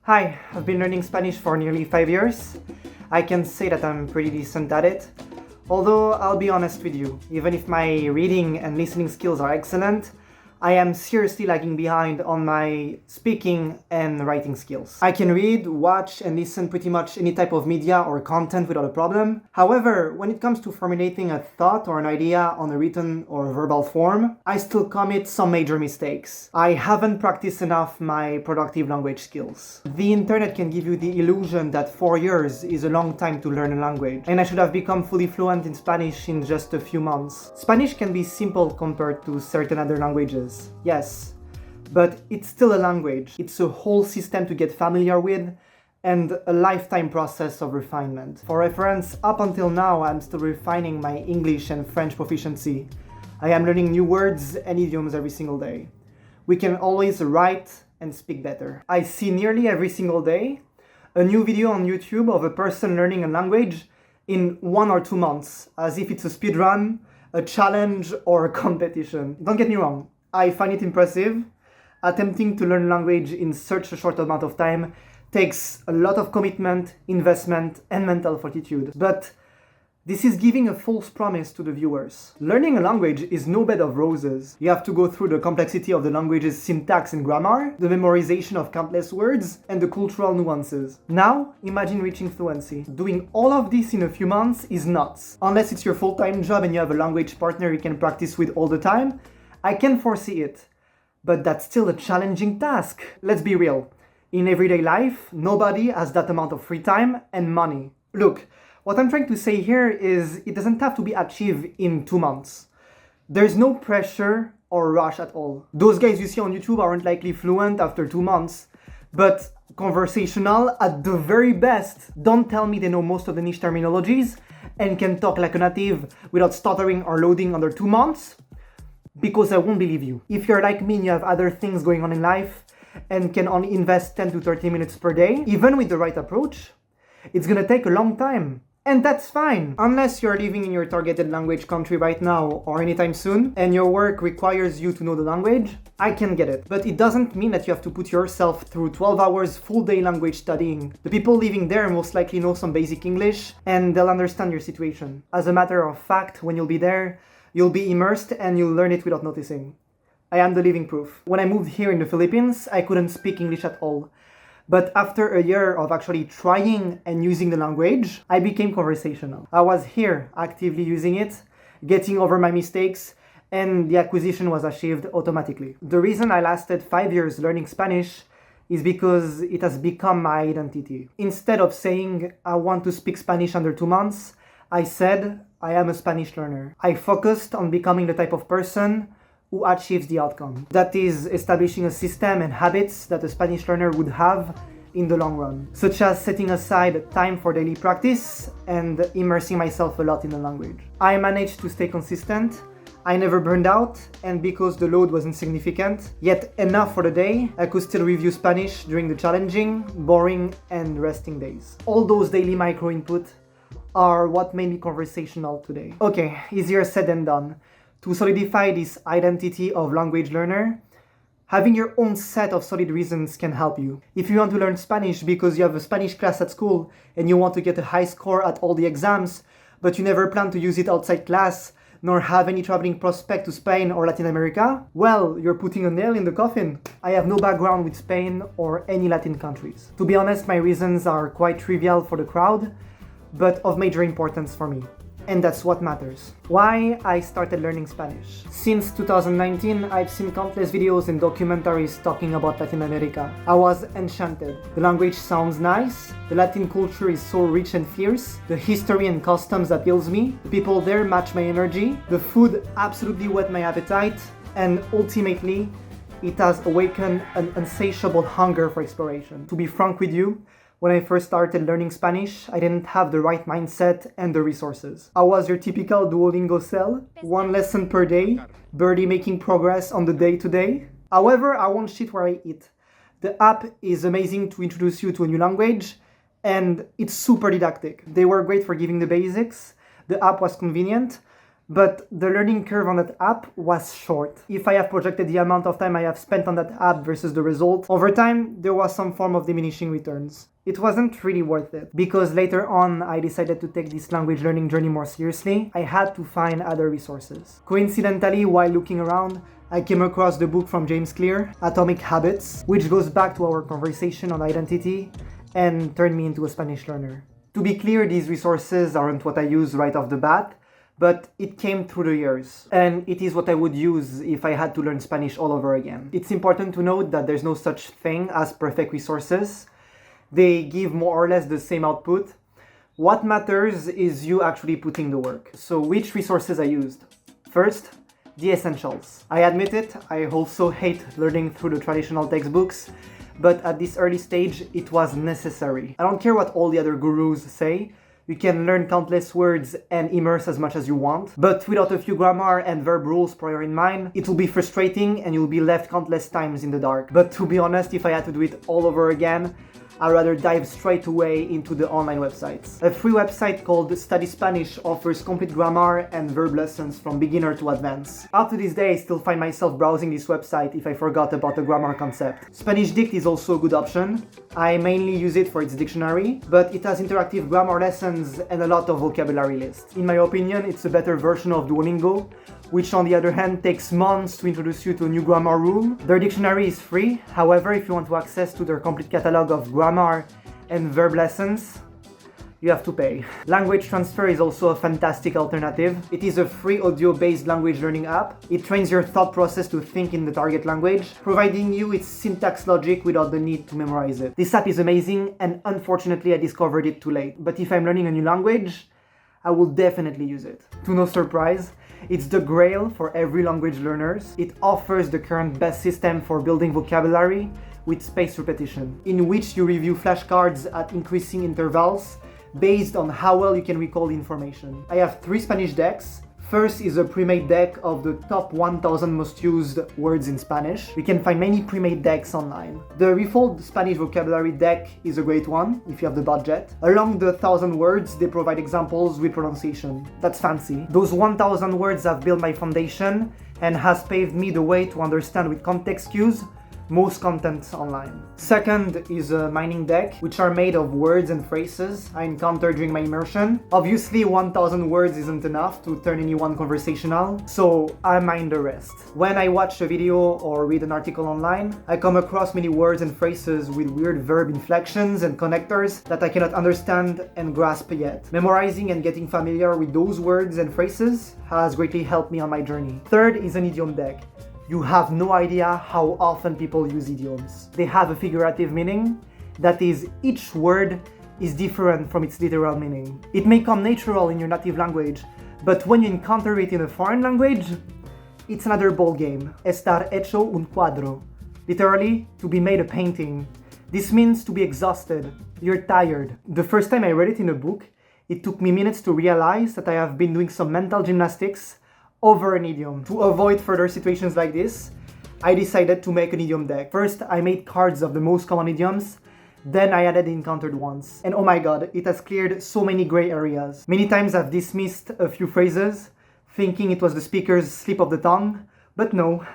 Hi, I've been learning Spanish for nearly 5 years. I can say that I'm pretty decent at it. Although, I'll be honest with you, even if my reading and listening skills are excellent, I am seriously lagging behind on my speaking and writing skills. I can read, watch, and listen pretty much any type of media or content without a problem. However, when it comes to formulating a thought or an idea on a written or verbal form, I still commit some major mistakes. I haven't practiced enough my productive language skills. The internet can give you the illusion that 4 years is a long time to learn a language, and I should have become fully fluent in Spanish in just a few months. Spanish can be simple compared to certain other languages. Yes, but it's still a language. It's a whole system to get familiar with and a lifetime process of refinement. For reference, up until now, I'm still refining my English and French proficiency. I am learning new words and idioms every single day. We can always write and speak better. I see nearly every single day a new video on YouTube of a person learning a language in 1 or 2 months, as if it's a speed run, a challenge, or a competition. Don't get me wrong. I find it impressive. Attempting to learn language in such a short amount of time takes a lot of commitment, investment, and mental fortitude. But this is giving a false promise to the viewers. Learning a language is no bed of roses. You have to go through the complexity of the language's syntax and grammar, the memorization of countless words, and the cultural nuances. Now, imagine reaching fluency. Doing all of this in a few months is nuts. Unless it's your full-time job and you have a language partner you can practice with all the time, I can foresee it, but that's still a challenging task. Let's be real. In everyday life, nobody has that amount of free time and money. Look, what I'm trying to say here is it doesn't have to be achieved in 2 months. There's no pressure or rush at all. Those guys you see on YouTube aren't likely fluent after 2 months, but conversational at the very best. Don't tell me they know most of the niche terminologies and can talk like a native without stuttering or loading under 2 months. Because I won't believe you. If you're like me and you have other things going on in life and can only invest 10 to 30 minutes per day, even with the right approach, it's gonna take a long time. And that's fine. Unless you're living in your targeted language country right now or anytime soon, and your work requires you to know the language, I can get it. But it doesn't mean that you have to put yourself through 12 hours full day language studying. The people living there most likely know some basic English, and they'll understand your situation. As a matter of fact, when you'll be there, you'll be immersed and you'll learn it without noticing. I am the living proof. When I moved here in the Philippines, I couldn't speak English at all. But after a year of actually trying and using the language, I became conversational. I was here actively using it, getting over my mistakes, and the acquisition was achieved automatically. The reason I lasted 5 years learning Spanish is because it has become my identity. Instead of saying I want to speak Spanish under 2 months, I said I am a Spanish learner. I focused on becoming the type of person who achieves the outcome. That is, establishing a system and habits that a Spanish learner would have in the long run, such as setting aside time for daily practice and immersing myself a lot in the language. I managed to stay consistent. I never burned out, and because the load was insignificant, yet enough for the day, I could still review Spanish during the challenging, boring, and resting days. All those daily micro input are what made me conversational today. Okay, easier said than done. To solidify this identity of language learner, having your own set of solid reasons can help you. If you want to learn Spanish because you have a Spanish class at school and you want to get a high score at all the exams, but you never plan to use it outside class, nor have any traveling prospect to Spain or Latin America, well, you're putting a nail in the coffin. I have no background with Spain or any Latin countries. To be honest, my reasons are quite trivial for the crowd, but of major importance for me. And that's what matters. Why I started learning Spanish. Since 2019, I've seen countless videos and documentaries talking about Latin America. I was enchanted. The language sounds nice, the Latin culture is so rich and fierce, the history and customs appeals me, the people there match my energy, the food absolutely whet my appetite, and ultimately, it has awakened an insatiable hunger for exploration. To be frank with you, when I first started learning Spanish, I didn't have the right mindset and the resources. I was your typical Duolingo cell, 1 lesson per day, barely making progress on the day-to-day. However, I won't shit where I eat. The app is amazing to introduce you to a new language, and it's super didactic. They were great for giving the basics, the app was convenient, But the learning curve on that app was short. If I have projected the amount of time I have spent on that app versus the result, over time there was some form of diminishing returns. It wasn't really worth it, because later on I decided to take this language learning journey more seriously. I had to find other resources. Coincidentally, while looking around, I came across the book from James Clear, Atomic Habits, which goes back to our conversation on identity and turned me into a Spanish learner. To be clear, these resources aren't what I use right off the bat, but it came through the years, and it is what I would use if I had to learn Spanish all over again. It's important to note that there's no such thing as perfect resources. They give more or less the same output. What matters is you actually putting the work. So which resources I used? First, the essentials. I admit it, I also hate learning through the traditional textbooks, but at this early stage, it was necessary. I don't care what all the other gurus say. You can learn countless words and immerse as much as you want, but without a few grammar and verb rules prior in mind, it will be frustrating and you'll be left countless times in the dark. But to be honest, if I had to do it all over again, I'd rather dive straight away into the online websites. A free website called Study Spanish offers complete grammar and verb lessons from beginner to advanced. Up to this day, I still find myself browsing this website if I forgot about the grammar concept. Spanish Dict is also a good option. I mainly use it for its dictionary, but it has interactive grammar lessons and a lot of vocabulary lists. In my opinion, it's a better version of Duolingo, which on the other hand takes months to introduce you to a new grammar rule. Their dictionary is free, however, if you want to access to their complete catalog of grammar and verb lessons, you have to pay. Language Transfer is also a fantastic alternative. It is a free audio-based language learning app. It trains your thought process to think in the target language, providing you its syntax logic without the need to memorize it. This app is amazing, and unfortunately I discovered it too late. But if I'm learning a new language, I will definitely use it. To no surprise, it's the grail for every language learners. It offers the current best system for building vocabulary with spaced repetition, in which you review flashcards at increasing intervals based on how well you can recall information. I have 3 Spanish decks. First is a pre-made deck of the top 1000 most used words in Spanish. You can find many pre-made decks online. The Refold Spanish Vocabulary deck is a great one, if you have the budget. Along the 1000 words, they provide examples with pronunciation. That's fancy. Those 1000 words have built my foundation and has paved me the way to understand with context cues most content online. Second is a mining deck, which are made of words and phrases I encountered during my immersion. Obviously, 1000 words isn't enough to turn anyone conversational, so I mine the rest. When I watch a video or read an article online, I come across many words and phrases with weird verb inflections and connectors that I cannot understand and grasp yet. Memorizing and getting familiar with those words and phrases has greatly helped me on my journey. Third is an idiom deck. You have no idea how often people use idioms. They have a figurative meaning, that is, each word is different from its literal meaning. It may come natural in your native language, but when you encounter it in a foreign language, it's another ball game. Estar hecho un cuadro. Literally, to be made a painting. This means to be exhausted. You're tired. The first time I read it in a book, it took me minutes to realize that I have been doing some mental gymnastics over an idiom. To avoid further situations like this, I decided to make an idiom deck. First, I made cards of the most common idioms, then I added the encountered ones. And oh my god, it has cleared so many gray areas. Many times I've dismissed a few phrases, thinking it was the speaker's slip of the tongue, but no.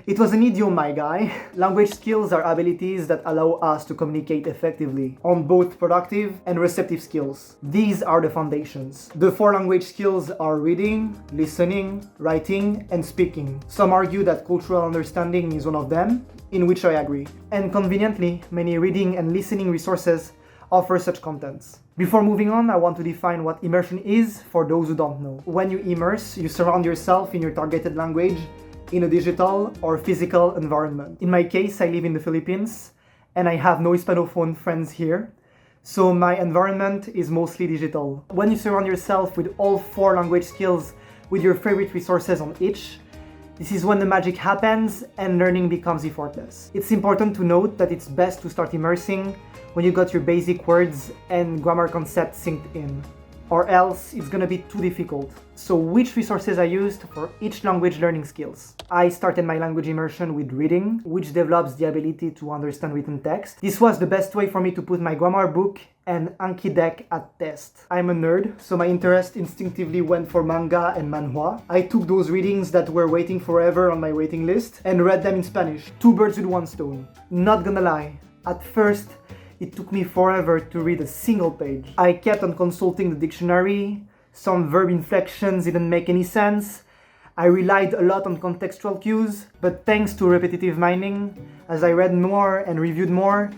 It was an idiom, my guy. Language skills are abilities that allow us to communicate effectively on both productive and receptive skills. These are the foundations. The 4 language skills are reading, listening, writing, and speaking. Some argue that cultural understanding is one of them, in which I agree. And conveniently, many reading and listening resources offer such contents. Before moving on, I want to define what immersion is for those who don't know. When you immerse, you surround yourself in your targeted language in a digital or physical environment. In my case, I live in the Philippines and I have no Hispanophone friends here, so my environment is mostly digital. When you surround yourself with all 4 language skills with your favorite resources on each, this is when the magic happens and learning becomes effortless. It's important to note that it's best to start immersing when you got your basic words and grammar concepts synced in. or else it's gonna be too difficult. So which resources I used for each language learning skills? I started my language immersion with reading, which develops the ability to understand written text. This was the best way for me to put my grammar book and Anki deck at test. I'm a nerd, so my interest instinctively went for manga and manhwa. I took those readings that were waiting forever on my waiting list and read them in Spanish. Two birds with one stone. Not gonna lie, at first, it took me forever to read a single page. I kept on consulting the dictionary, some verb inflections didn't make any sense, I relied a lot on contextual cues, but thanks to repetitive mining, as I read more and reviewed more,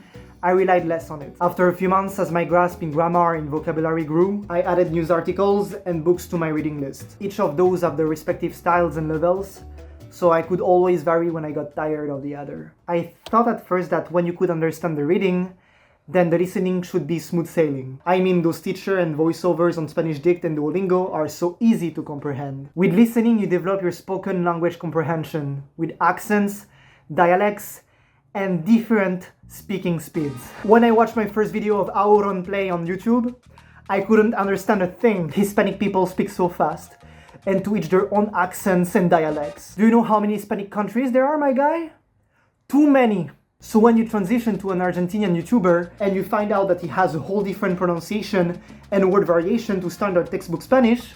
I relied less on it. After a few months, as my grasp in grammar and vocabulary grew, I added news articles and books to my reading list. Each of those have their respective styles and levels, so I could always vary when I got tired of the other. I thought at first that when you could understand the reading, then the listening should be smooth sailing. I mean, those teacher and voiceovers on Spanish Dict and Duolingo are so easy to comprehend. With listening, you develop your spoken language comprehension, with accents, dialects, and different speaking speeds. When I watched my first video of Auron play on YouTube, I couldn't understand a thing. Hispanic people speak so fast, and to each their own accents and dialects. Do you know how many Hispanic countries there are, my guy? Too many. So when you transition to an Argentinian YouTuber and you find out that he has a whole different pronunciation and word variation to standard textbook Spanish,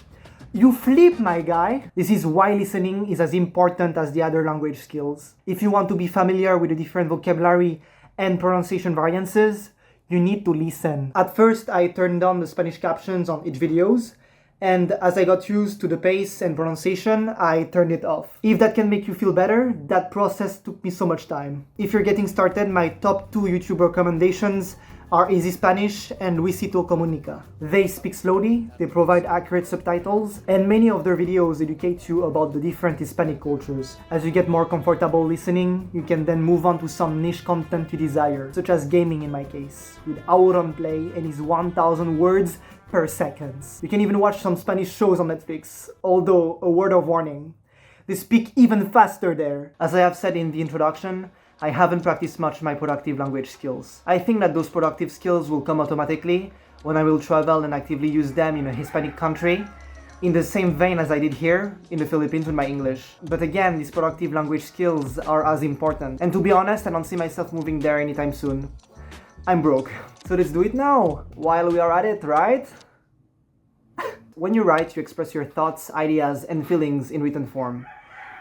you flip, my guy. This is why listening is as important as the other language skills. If you want to be familiar with the different vocabulary and pronunciation variances, you need to listen. At first, I turned on the Spanish captions on each videos, and as I got used to the pace and pronunciation, I turned it off. If that can make you feel better, that process took me so much time. If you're getting started, my top 2 YouTube recommendations are Easy Spanish and Luisito Comunica. They speak slowly, they provide accurate subtitles, and many of their videos educate you about the different Hispanic cultures. As you get more comfortable listening, you can then move on to some niche content you desire, such as gaming in my case, with Auron Play and his 1000 words per second. You can even watch some Spanish shows on Netflix, although a word of warning, they speak even faster there. As I have said in the introduction, I haven't practiced much my productive language skills. I think that those productive skills will come automatically when I will travel and actively use them in a Hispanic country, in the same vein as I did here in the Philippines with my English. But again, these productive language skills are as important. And to be honest, I don't see myself moving there anytime soon. I'm broke. So let's do it now, while we are at it, right? When you write, you express your thoughts, ideas, and feelings in written form.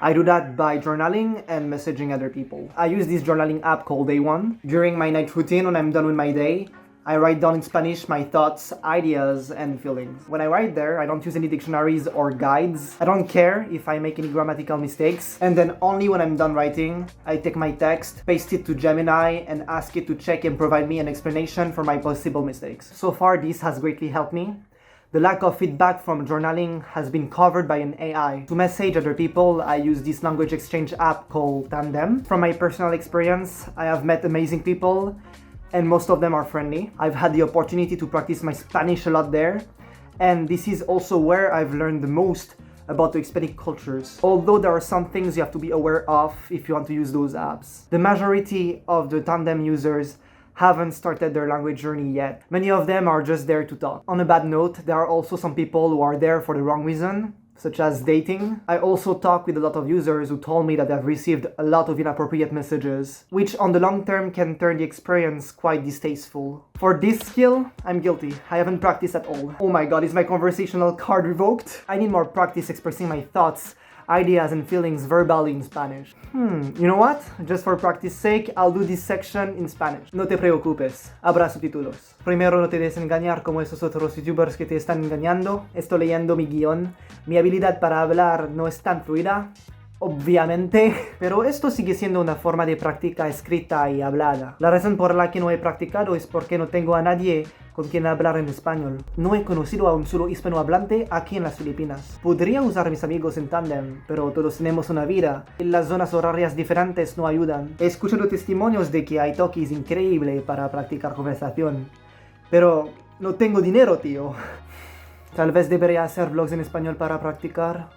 I do that by journaling and messaging other people. I use this journaling app called Day One. During my night routine, when I'm done with my day, I write down in Spanish my thoughts, ideas, and feelings. When I write there, I don't use any dictionaries or guides. I don't care if I make any grammatical mistakes. And then only when I'm done writing, I take my text, paste it to Gemini, and ask it to check and provide me an explanation for my possible mistakes. So far, this has greatly helped me. The lack of feedback from journaling has been covered by an AI. To message other people, I use this language exchange app called Tandem. From my personal experience, I have met amazing people, and most of them are friendly. I've had the opportunity to practice my Spanish a lot there, and this is also where I've learned the most about the Hispanic cultures, although there are some things you have to be aware of if you want to use those apps. The majority of the Tandem users haven't started their language journey yet. Many of them are just there to talk. On a bad note, there are also some people who are there for the wrong reason, such as dating. I also talk with a lot of users who told me that they've received a lot of inappropriate messages, which on the long term can turn the experience quite distasteful. For this skill, I'm guilty. I haven't practiced at all. Oh my god, is my conversational card revoked? I need more practice expressing my thoughts, ideas, and feelings verbally in Spanish. You know what? Just for practice sake, I'll do this section in Spanish. No te preocupes, habrá subtítulos. Primero, no te dejes engañar como esos otros youtubers que te están engañando. Estoy leyendo mi guión. Mi habilidad para hablar no es tan fluida, obviamente, pero esto sigue siendo una forma de práctica escrita y hablada. La razón por la que no he practicado es porque no tengo a nadie con quien hablar en español. No he conocido a un solo hispanohablante aquí en las Filipinas. Podría usar a mis amigos en tándem, pero todos tenemos una vida y las zonas horarias diferentes no ayudan. He escuchado testimonios de que Italki es increíble para practicar conversación, pero no tengo dinero, tío. Tal vez debería hacer vlogs en español para practicar.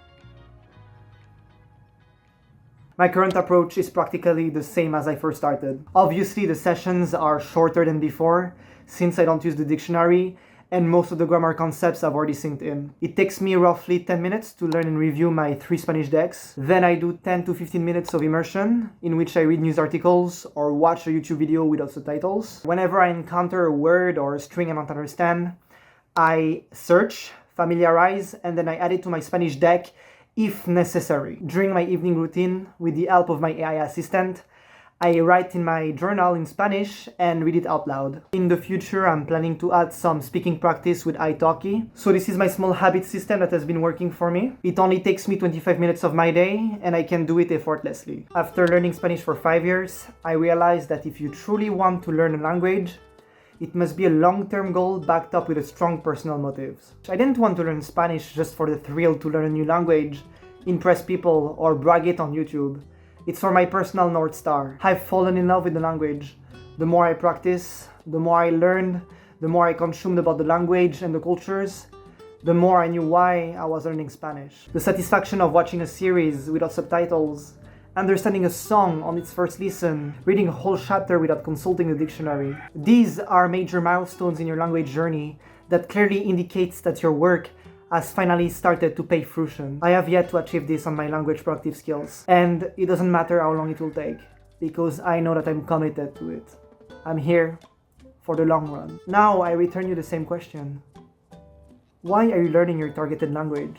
My current approach is practically the same as I first started. Obviously, the sessions are shorter than before, since I don't use the dictionary, and most of the grammar concepts have already synced in. It takes me roughly 10 minutes to learn and review my 3 Spanish decks. Then I do 10 to 15 minutes of immersion, in which I read news articles or watch a YouTube video without subtitles. Whenever I encounter a word or a string I don't understand, I search, familiarize, and then I add it to my Spanish deck if necessary. During my evening routine, with the help of my AI assistant, I write in my journal in Spanish and read it out loud. In the future, I'm planning to add some speaking practice with italki. So this is my small habit system that has been working for me. It only takes me 25 minutes of my day, and I can do it effortlessly. After learning Spanish for 5 years, I realized that if you truly want to learn a language, it must be a long-term goal backed up with a strong personal motives. I didn't want to learn Spanish just for the thrill to learn a new language, impress people, or brag it on YouTube. It's for my personal North Star. I've fallen in love with the language. The more I practice, the more I learn, the more I consumed about the language and the cultures, the more I knew why I was learning Spanish. The satisfaction of watching a series without subtitles, understanding a song on its first listen, reading a whole chapter without consulting the dictionary. These are major milestones in your language journey that clearly indicates that your work has finally started to pay fruition. I have yet to achieve this on my language productive skills, and it doesn't matter how long it will take, because I know that I'm committed to it. I'm here for the long run. Now I return you the same question. Why are you learning your targeted language?